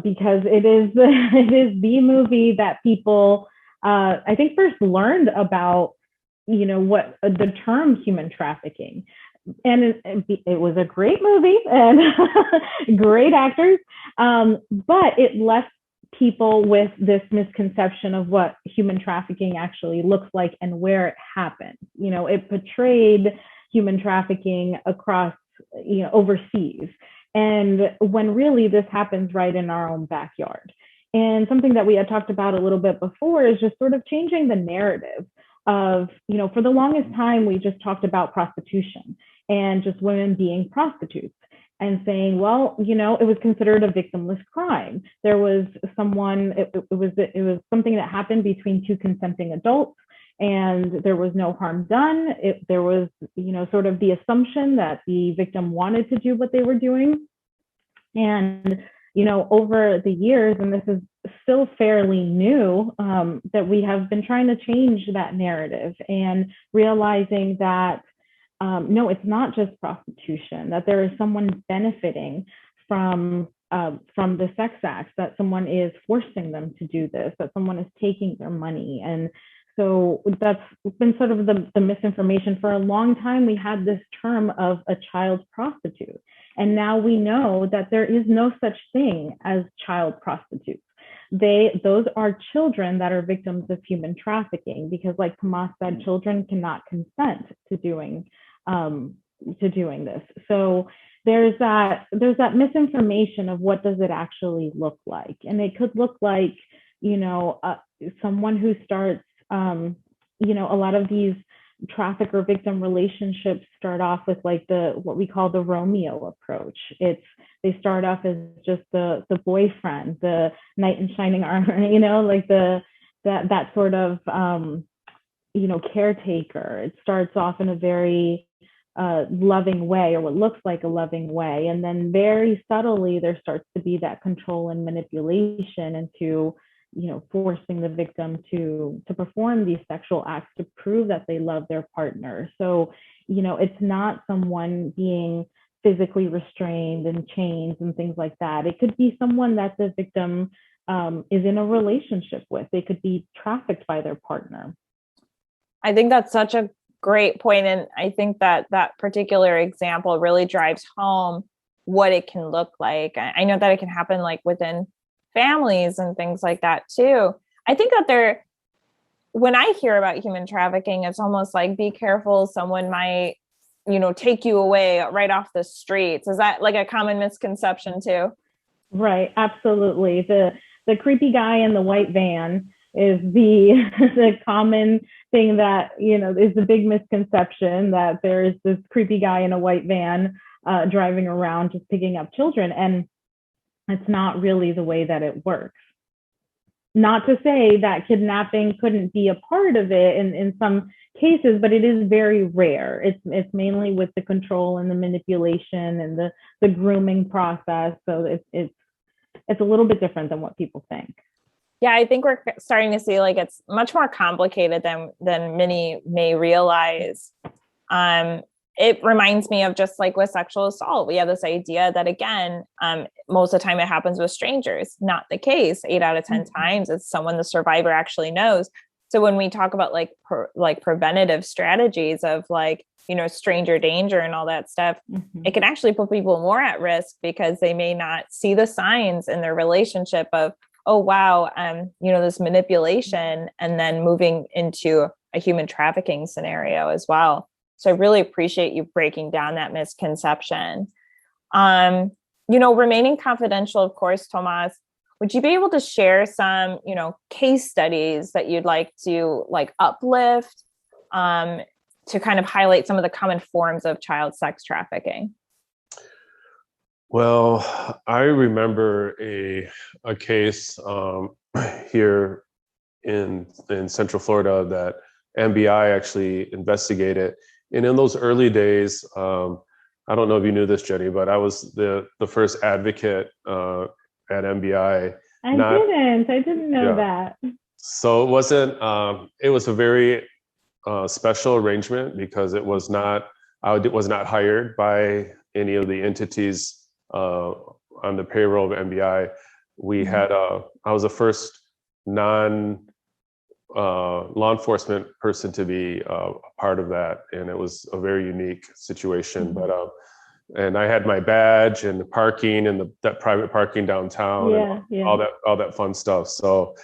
because it is the movie that people, I think, first learned about, what the term human trafficking. And it was a great movie and great actors, but it left people with this misconception of what human trafficking actually looks like and where it happens. It portrayed human trafficking across, overseas. And when really this happens right in our own backyard. And something that we had talked about a little bit before is just sort of changing the narrative of, for the longest time, we just talked about prostitution and just women being prostitutes. And saying, well, it was considered a victimless crime. There was it was something that happened between two consenting adults, and there was no harm done. There was, sort of the assumption that the victim wanted to do what they were doing. And, over the years, and this is still fairly new, that we have been trying to change that narrative and realizing that no, it's not just prostitution, that there is someone benefiting from the sex acts, that someone is forcing them to do this, that someone is taking their money. And So that's been sort of the misinformation. For a long time, we had this term of a child prostitute. And now we know that there is no such thing as child prostitutes. Those are children that are victims of human trafficking, because like Tomas said, children cannot consent to doing this. So there's that misinformation of what does it actually look like. And it could look like, someone who starts, a lot of these trafficker victim relationships start off with like what we call the Romeo approach. They start off as just the boyfriend, the knight in shining armor, like that sort of caretaker. It starts off in a very loving way, or what looks like a loving way, and then very subtly there starts to be that control and manipulation into forcing the victim to perform these sexual acts to prove that they love their partner. So it's not someone being physically restrained and chains and things like that. It could be someone that the victim is in a relationship with. They could be trafficked by their partner.
I think that's such a great point. And I think that particular example really drives home what it can look like. I know that it can happen like within families and things like that too. I think that when I hear about human trafficking, it's almost like, be careful, someone might, take you away right off the streets. Is that like a common misconception too?
Right. Absolutely. The creepy guy in the white van is the common thing that, is the big misconception, that there is this creepy guy in a white van driving around just picking up children. And it's not really the way that it works. Not to say that kidnapping couldn't be a part of it in some cases, but it is very rare. It's mainly with the control and the manipulation and the grooming process. So it's a little bit different than what people think.
Yeah, I think we're starting to see like it's much more complicated than many may realize. It reminds me of just like with sexual assault. We have this idea that, again, most of the time it happens with strangers. Not the case. 8 out of 10 times it's someone the survivor actually knows. So when we talk about like preventative strategies of like, stranger danger and all that stuff, it can actually put people more at risk because they may not see the signs in their relationship of, oh, wow, this manipulation, and then moving into a human trafficking scenario as well. So I really appreciate you breaking down that misconception. Remaining confidential, of course, Tomas, would you be able to share some, case studies that you'd like to uplift to kind of highlight some of the common forms of child sex trafficking?
Well, I remember a case here in Central Florida that MBI actually investigated. And in those early days, I don't know if you knew this, Jenny, but I was the first advocate at MBI.
I didn't know that.
So it wasn't, it was a very special arrangement because I was not hired by any of the entities on the payroll of MBI. We had, I was the first law enforcement person to be a part of that, and it was a very unique situation. But and I had my badge and the parking and that private parking downtown, and all that fun stuff. So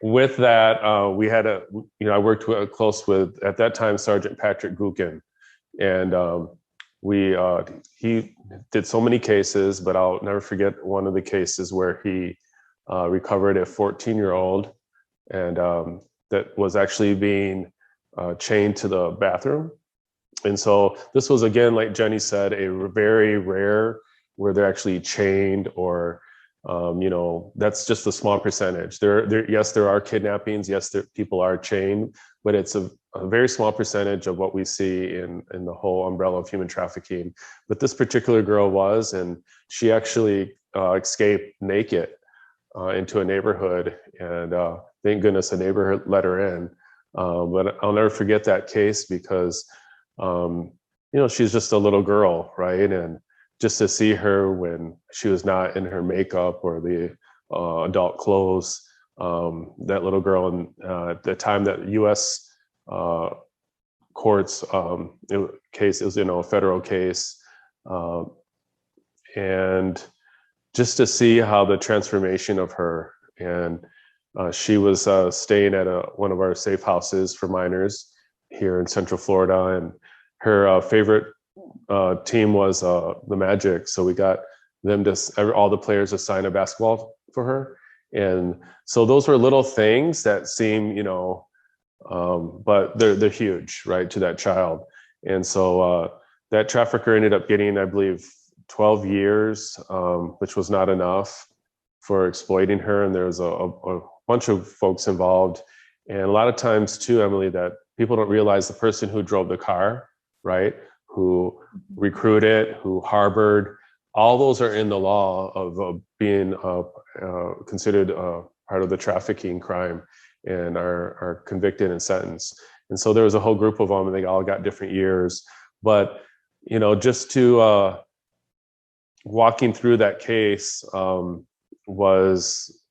with that, we had I worked close with, at that time, Sergeant Patrick Gukin, and he did so many cases, but I'll never forget one of the cases where he recovered a 14-year-old and that was actually being chained to the bathroom. And so this was, again, like Jenny said, a very rare where they're actually chained, or that's just a small percentage. Yes, there are kidnappings. Yes, people are chained, but it's a very small percentage of what we see in the whole umbrella of human trafficking. But this particular girl was, and she actually escaped naked into a neighborhood, and thank goodness a neighbor let her in. But I'll never forget that case because, she's just a little girl, right? And just to see her when she was not in her makeup or the adult clothes, that little girl. And at the time that U.S. Courts case, it was, a federal case. And just to see how the transformation of her, and she was staying at one of our safe houses for minors here in Central Florida, and her favorite team was the Magic. So we got them all the players to sign a basketball for her. And so those were little things that seem, but they're huge, right, to that child. And so that trafficker ended up getting, I believe, 12 years, which was not enough for exploiting her. And there was a bunch of folks involved. And a lot of times too, Emilie, that people don't realize the person who drove the car, right, who recruited, who harbored, all those are in the law of being considered part of the trafficking crime and are convicted and sentenced. And so there was a whole group of them, and they all got different years. But, just to walking through that case was,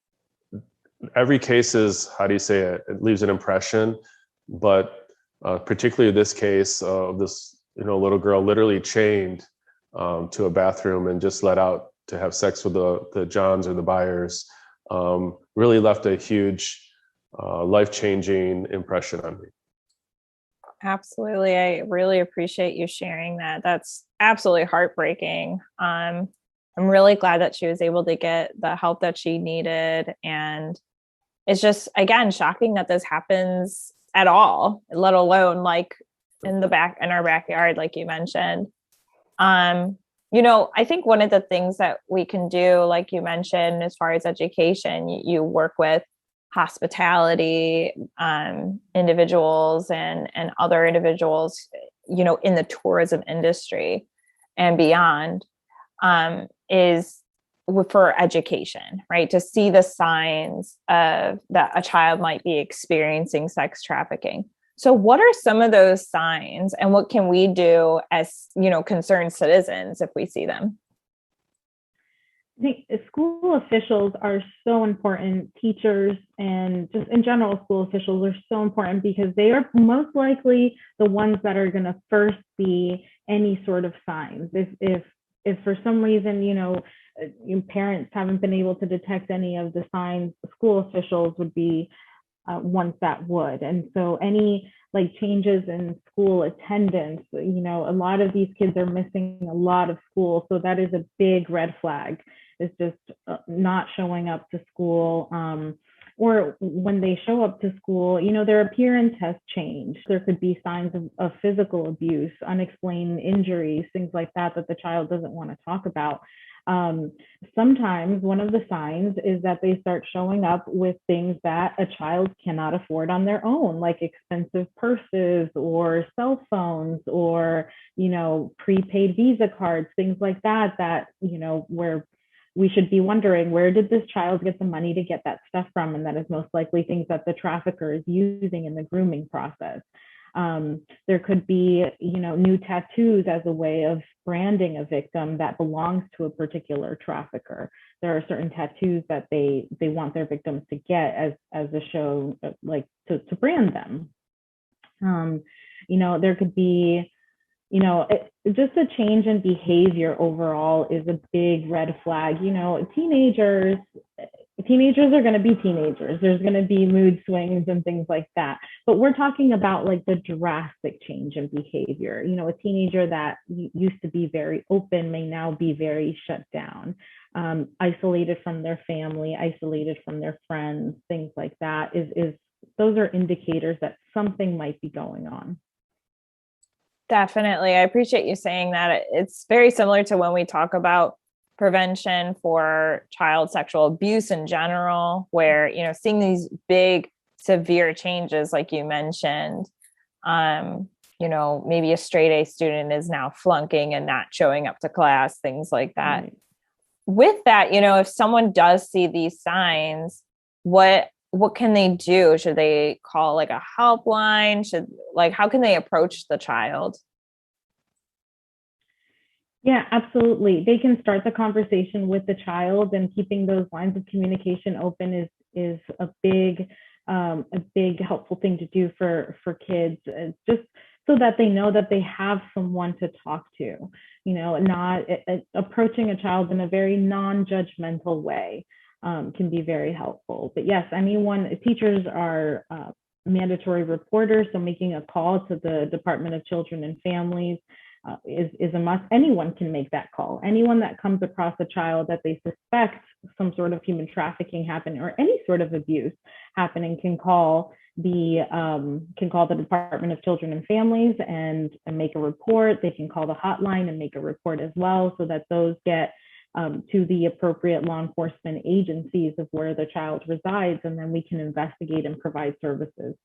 every case is, how do you say it? It leaves an impression, but particularly this case of this, little girl literally chained to a bathroom and just let out to have sex with the Johns or the Byers, really left a huge life-changing impression on me.
Absolutely. I really appreciate you sharing that. That's absolutely heartbreaking. I'm really glad that she was able to get the help that she needed. And it's just, again, shocking that this happens at all, let alone like in our backyard, like you mentioned. I think one of the things that we can do, like you mentioned, as far as education, you work with hospitality individuals and other individuals, in the tourism industry and beyond, is for education, right? To see the signs of that a child might be experiencing sex trafficking. So what are some of those signs, and what can we do as, concerned citizens if we see them?
I think school officials are so important. Teachers and just in general, school officials are so important because they are most likely the ones that are going to first see any sort of signs. If for some reason, parents haven't been able to detect any of the signs, school officials would be ones that would. And so any changes in school attendance, a lot of these kids are missing a lot of school. So that is a big red flag, is just not showing up to school. Or when they show up to school, their appearance has changed. There could be signs of physical abuse, unexplained injuries, things like that the child doesn't want to talk about. Sometimes one of the signs is that they start showing up with things that a child cannot afford on their own, like expensive purses or cell phones or, prepaid Visa cards, things like that, where we should be wondering, where did this child get the money to get that stuff from? And that is most likely things that the trafficker is using in the grooming process. There could be, new tattoos as a way of branding a victim that belongs to a particular trafficker. There are certain tattoos that they want their victims to get as a show, to brand them. There could be, just a change in behavior overall is a big red flag. Teenagers are going to be teenagers. There's going to be mood swings and things like that. But we're talking about the drastic change in behavior. A teenager that used to be very open may now be very shut down, isolated from their family, isolated from their friends, things like that. Those are indicators that something might be going on.
Definitely. I appreciate you saying that. It's very similar to when we talk about prevention for child sexual abuse in general, where, seeing these big, severe changes, like you mentioned, maybe a straight A student is now flunking and not showing up to class, things like that. Right. With that, if someone does see these signs, what can they do? Should they call a helpline? How can they approach the child?
Yeah, absolutely. They can start the conversation with the child, and keeping those lines of communication open is a big helpful thing to do for kids, just so that they know that they have someone to talk to, not approaching a child in a very non-judgmental way can be very helpful. But yes, teachers are mandatory reporters, so making a call to the Department of Children and Families is a must. Anyone can make that call. Anyone that comes across a child that they suspect some sort of human trafficking happening or any sort of abuse happening can call the Department of Children and Families and make a report. They can call the hotline and make a report as well, so that those get to the appropriate law enforcement agencies of where the child resides, and then we can investigate and provide services.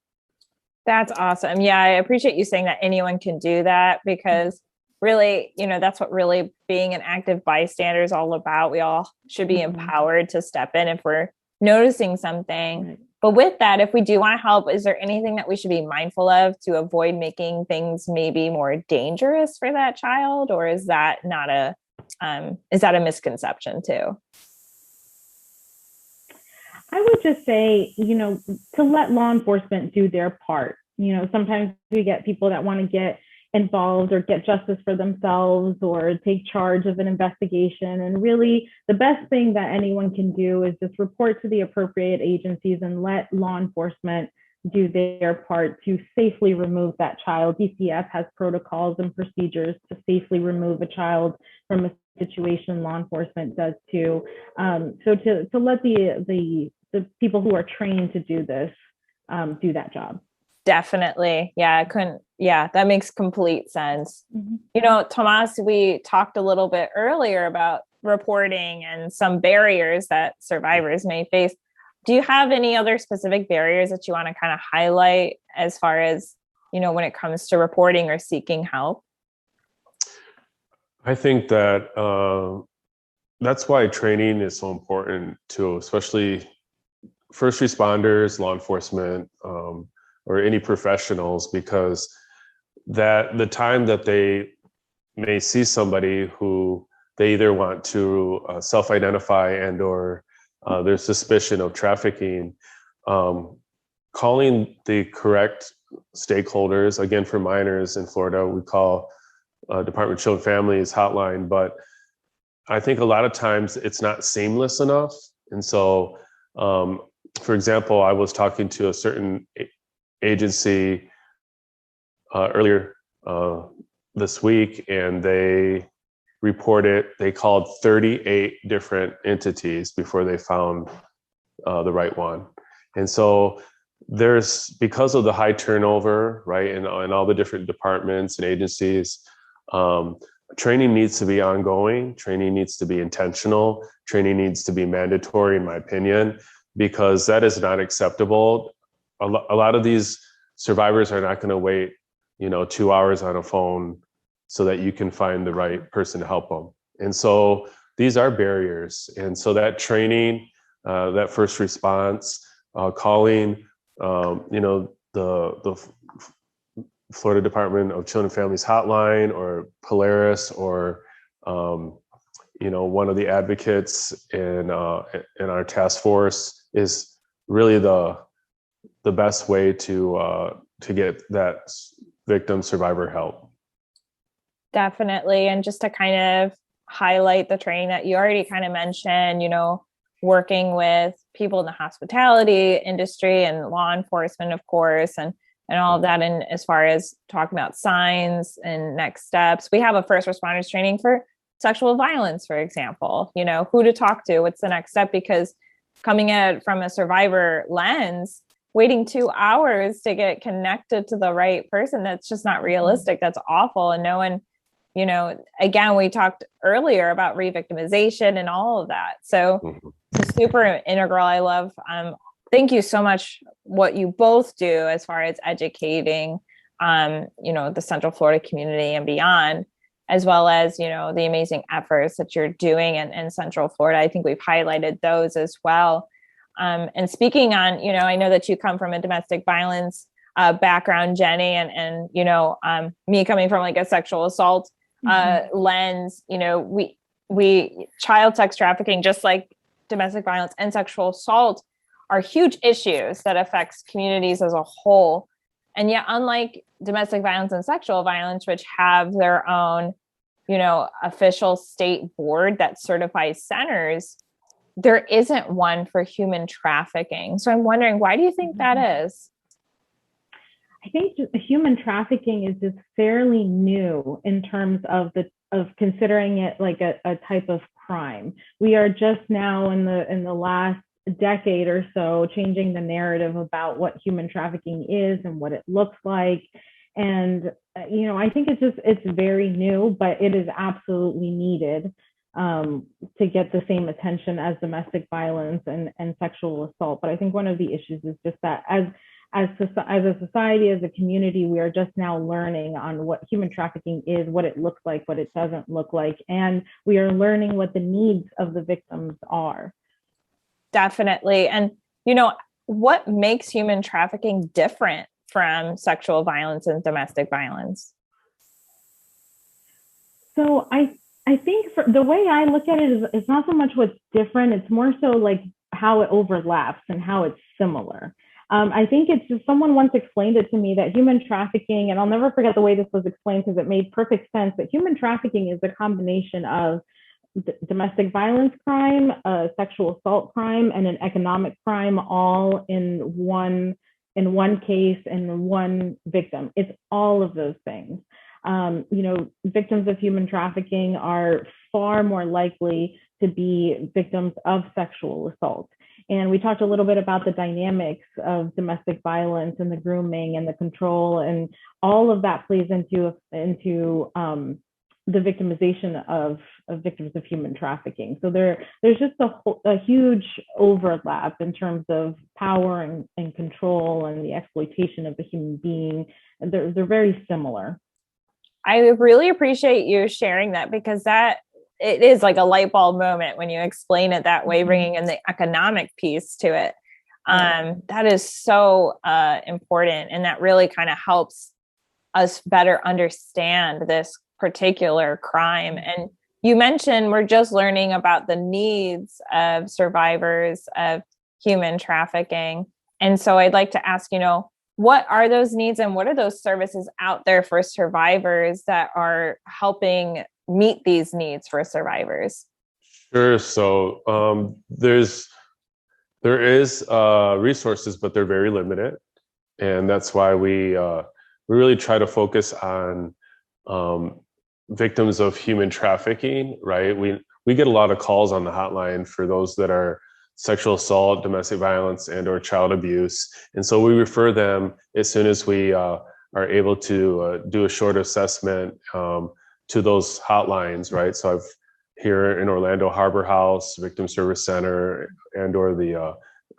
That's awesome. Yeah, I appreciate you saying that anyone can do that, because really, that's what really being an active bystander is all about. We all should be empowered to step in if we're noticing something. Right. But with that, if we do want to help, is there anything that we should be mindful of to avoid making things maybe more dangerous for that child? Or is that not a misconception too?
I would just say, to let law enforcement do their part. Sometimes we get people that want to get involved or get justice for themselves or take charge of an investigation. And really, the best thing that anyone can do is just report to the appropriate agencies and let law enforcement do their part to safely remove that child. DCF has protocols and procedures to safely remove a child from a situation. Law enforcement does too. So to let the people who are trained to do this do that job.
Definitely. Yeah, that makes complete sense. Mm-hmm. Tomas, we talked a little bit earlier about reporting and some barriers that survivors may face. Do you have any other specific barriers that you want to kind of highlight as far as, when it comes to reporting or seeking help?
I think that that's why training is so important too, especially first responders, law enforcement, or any professionals, because that the time that they may see somebody who they either want to self-identify and or there's suspicion of trafficking, calling the correct stakeholders, again, for minors in Florida, we call Department of Children and Families hotline, but I think a lot of times it's not seamless enough. And so, for example, I was talking to a certain agency earlier this week, and they called 38 different entities before they found the right one. And so because of the high turnover, right, and all the different departments and agencies, training needs to be ongoing, training needs to be intentional, training needs to be mandatory, in my opinion, because that is not acceptable. A lot of these survivors are not going to wait, 2 hours on a phone so that you can find the right person to help them. And so these are barriers. And so that training, that first response, calling, the Florida Department of Children and Families hotline, or Polaris, or one of the advocates in our task force is really the best way to get that victim survivor help.
Definitely. And just to kind of highlight the training that you already kind of mentioned, working with people in the hospitality industry and law enforcement, of course, and all of that. And as far as talking about signs and next steps, we have a first responders training for sexual violence, for example, who to talk to, what's the next step, because coming at it from a survivor lens, waiting 2 hours to get connected to the right person, that's just not realistic. That's awful. And no one, again, we talked earlier about re-victimization and all of that. So it's super integral. I love, thank you so much what you both do as far as educating, the Central Florida community and beyond, as well as, the amazing efforts that you're doing in Central Florida. I think we've highlighted those as well. And speaking on, I know that you come from a domestic violence background, Jenny, and me coming from like a sexual assault lens, we child sex trafficking, just like domestic violence and sexual assault, are huge issues that affects communities as a whole. And yet, unlike domestic violence and sexual violence, which have their own, official state board that certifies centers, there isn't one for human trafficking. So I'm wondering, why do you think that is?
I think human trafficking is just fairly new in terms of considering it like a type of crime. We are just now in the last decade or so changing the narrative about what human trafficking is and what it looks like. And I think it's very new, but it is absolutely needed to get the same attention as domestic violence and sexual assault. But I think one of the issues is just that as a society, as a community, we are just now learning on what human trafficking is, what it looks like, what it doesn't look like, and we are learning what the needs of the victims are.
Definitely. And, what makes human trafficking different from sexual violence and domestic violence?
So I think the way I look at it is it's not so much what's different, it's more so like how it overlaps and how it's similar. I think it's just someone once explained it to me that human trafficking, and I'll never forget the way this was explained because it made perfect sense, that human trafficking is a combination of domestic violence crime, a sexual assault crime, and an economic crime, all in one case and one victim. It's all of those things. Victims of human trafficking are far more likely to be victims of sexual assault. And we talked a little bit about the dynamics of domestic violence and the grooming and the control, and all of that plays into the victimization of victims of human trafficking. So there's just a huge overlap in terms of power and control and the exploitation of the human being. They're very similar.
I really appreciate you sharing that, because it is like a light bulb moment when you explain it that way, bringing in the economic piece to it. That is so important. And that really kind of helps us better understand this particular crime. And you mentioned we're just learning about the needs of survivors of human trafficking. And so I'd like to ask, what are those needs and what are those services out there for survivors that are helping meet these needs for survivors?
Sure. So there is resources, but they're very limited, and that's why we really try to focus on victims of human trafficking. Right? We get a lot of calls on the hotline for those that are sexual assault, domestic violence, and/or child abuse, and so we refer them as soon as we are able to do a short assessment to those hotlines, right? So I've here in Orlando, Harbor House, Victim Service Center, and/or the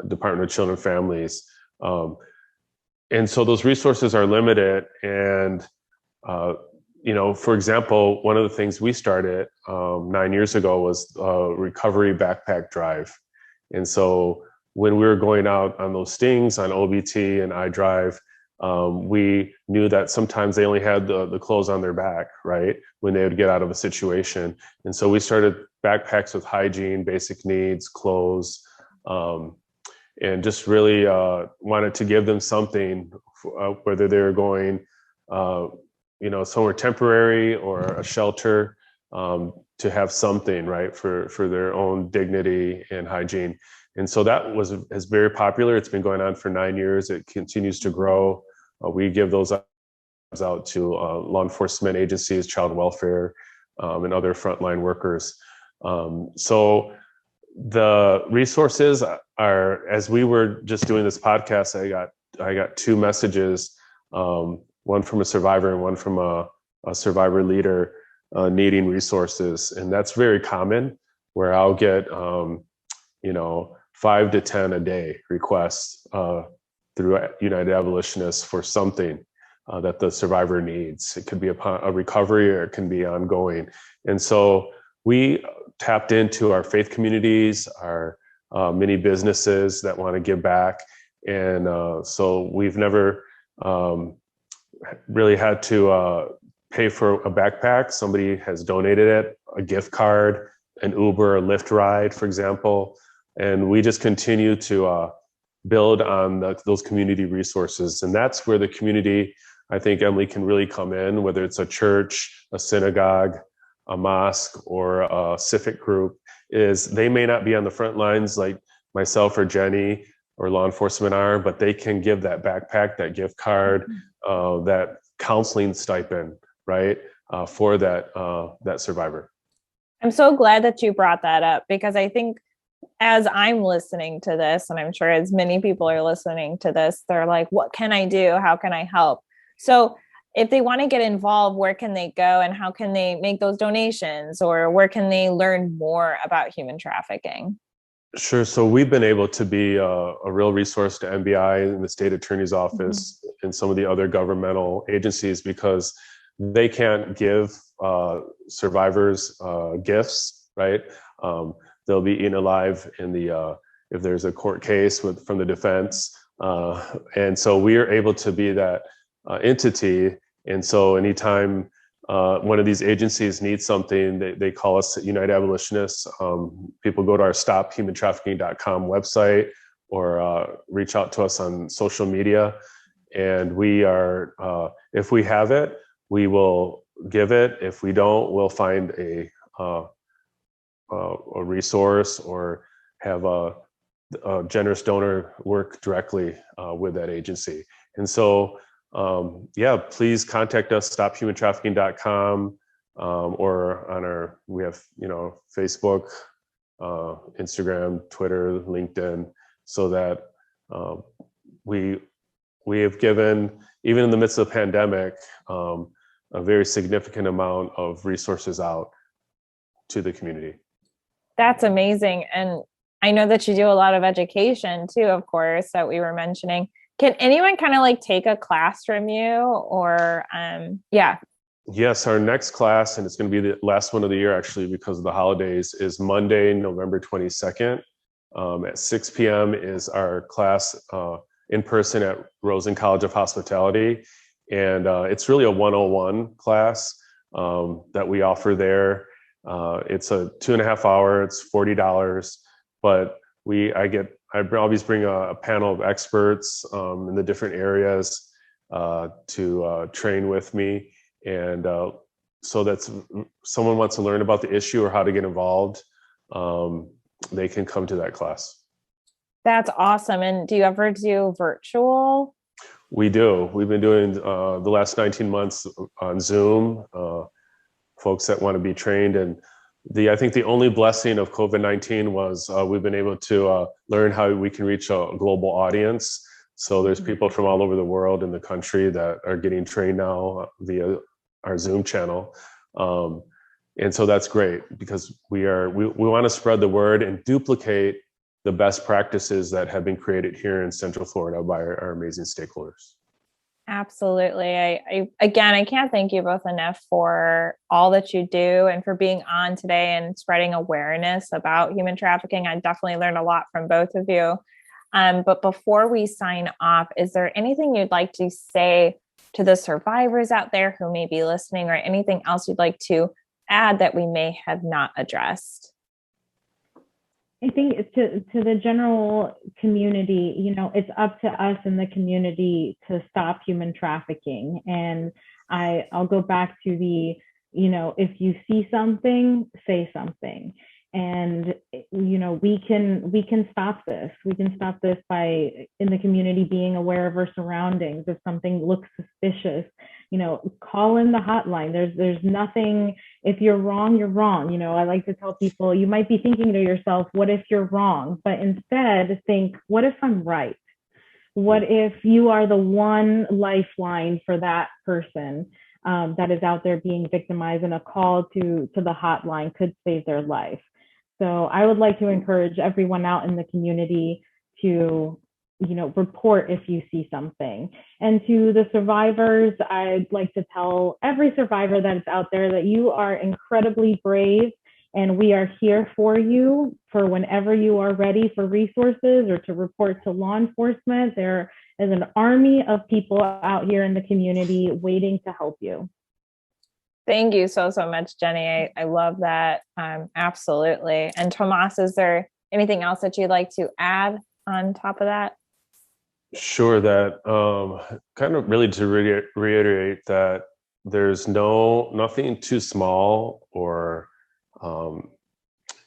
Department of Children and Families. And so those resources are limited. And, for example, one of the things we started 9 years ago was a recovery backpack drive. And so when we were going out on those stings on OBT and iDrive, we knew that sometimes they only had the clothes on their back, right, when they would get out of a situation. And so we started backpacks with hygiene, basic needs, clothes, and just really wanted to give them something, whether they were going, somewhere temporary or a shelter, to have something, right, for their own dignity and hygiene. And so that is very popular. It's been going on for 9 years. It continues to grow. We give those out to law enforcement agencies, child welfare, and other frontline workers. So the resources are, as we were just doing this podcast, I got two messages, one from a survivor and one from a survivor leader needing resources. And that's very common, where I'll get 5 to 10 a day requests through United Abolitionists for something that the survivor needs. It could be a recovery, or it can be ongoing. And so we tapped into our faith communities, our many businesses that want to give back. And so we've never really had to pay for a backpack. Somebody has donated it, a gift card, an Uber, a Lyft ride, for example. And we just continue to build on those community resources. And that's where the community, I think, Emilie, can really come in, whether it's a church, a synagogue, a mosque, or a civic group, is they may not be on the front lines like myself or Jenny or law enforcement are, but they can give that backpack, that gift card, that counseling stipend, right, for that survivor.
I'm so glad that you brought that up, because I think as I'm listening to this, and I'm sure as many people are listening to this, they're like, what can I do? How can I help? So if they want to get involved, where can they go, and how can they make those donations, or where can they learn more about human trafficking?
Sure. So we've been able to be a real resource to NBI and the state attorney's office and some of the other governmental agencies, because they can't give survivors gifts, right? They'll be eaten alive in if there's a court case from the defense. And so we are able to be that entity. And so anytime one of these agencies needs something, they call us at United Abolitionists. People go to our stophumantrafficking.com website or reach out to us on social media. And we are, if we have it, we will give it. If we don't, we'll find a resource or have a generous donor work directly with that agency. And so, please contact us, stophumantrafficking.com, or on we have, Facebook, Instagram, Twitter, LinkedIn, so that we have given, even in the midst of the pandemic, a very significant amount of resources out to the community.
That's amazing. And I know that you do a lot of education too, of course, that we were mentioning. Can anyone kind of like take a class from you, or Yes, our next class, and it's going to be the last one of the year actually because of the holidays, is Monday, November 22nd. At 6 p.m. is our class in person at Rosen College of Hospitality. And it's really a 101 class that we offer there. It's a 2.5 hour, it's $40, but I always bring a panel of experts in the different areas to train with me. And so that's someone wants to learn about the issue or how to get involved, they can come to that class. That's awesome. And do you ever do virtual?
We do. We've been doing the last 19 months on Zoom, folks that want to be trained. And I think the only blessing of COVID-19 was we've been able to learn how we can reach a global audience. So there's people from all over the world in the country that are getting trained now via our Zoom channel. And so that's great because we want to spread the word and duplicate the best practices that have been created here in Central Florida by our amazing stakeholders.
Absolutely. I can't thank you both enough for all that you do and for being on today and spreading awareness about human trafficking. I definitely learned a lot from both of you. But before we sign off, is there anything you'd like to say to the survivors out there who may be listening, or anything else you'd like to add that we may have not addressed?
I think to the general community, it's up to us in the community to stop human trafficking. And I'll go back to if you see something, say something. And, we can stop this. We can stop this by, in the community, being aware of our surroundings. If something looks suspicious, call in the hotline. There's nothing, if you're wrong, you're wrong. I like to tell people, you might be thinking to yourself, what if you're wrong? But instead think, what if I'm right? What if you are the one lifeline for that person that is out there being victimized, and a call to the hotline could save their life? So I would like to encourage everyone out in the community to, report if you see something. And to the survivors, I'd like to tell every survivor that is out there that you are incredibly brave, and we are here for you for whenever you are ready for resources or to report to law enforcement. There is an army of people out here in the community waiting to help you.
Thank you so much, Jenny. I love that. Absolutely. And Tomas, is there anything else that you'd like to add on top of that?
Sure, that kind of really to reiterate that there's nothing too small or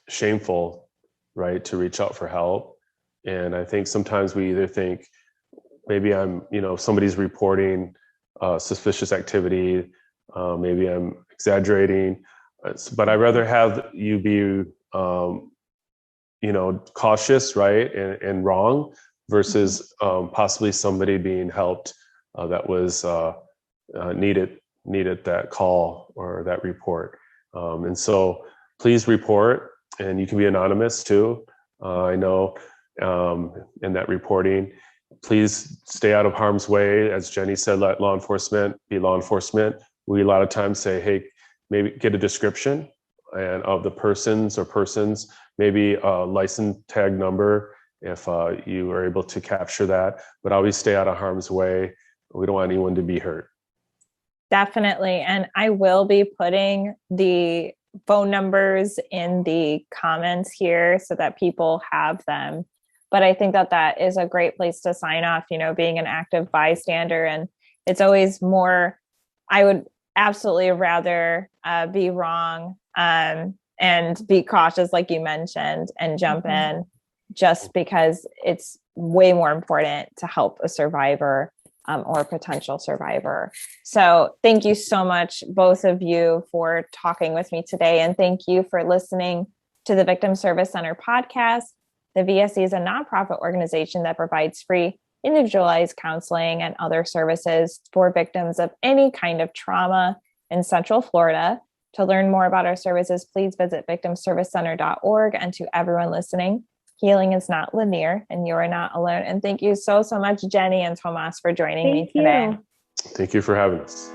shameful, right, to reach out for help. And I think sometimes we either think maybe somebody's reporting suspicious activity, maybe I'm exaggerating, but I'd rather have you be cautious, right, and wrong, versus possibly somebody being helped that was needed that call or that report. And so please report, and you can be anonymous too. I know in that reporting, please stay out of harm's way. As Jenny said, let law enforcement be law enforcement. We a lot of times say, hey, maybe get a description and of the persons, maybe a license tag number if you are able to capture that, but always stay out of harm's way. We don't want anyone to be hurt.
Definitely. And I will be putting the phone numbers in the comments here so that people have them. But I think that is a great place to sign off, being an active bystander. And it's always more, I would absolutely rather be wrong and be cautious, like you mentioned, and jump in, just because it's way more important to help a survivor or a potential survivor. So thank you so much, both of you, for talking with me today. And thank you for listening to the Victim Service Center podcast. The VSC is a nonprofit organization that provides free, individualized counseling and other services for victims of any kind of trauma in Central Florida. To learn more about our services, please visit victimservicecenter.org. And to everyone listening, healing is not linear and you are not alone. And thank you so much, Jenny and Tomas, for joining me today.
Thank you for having us.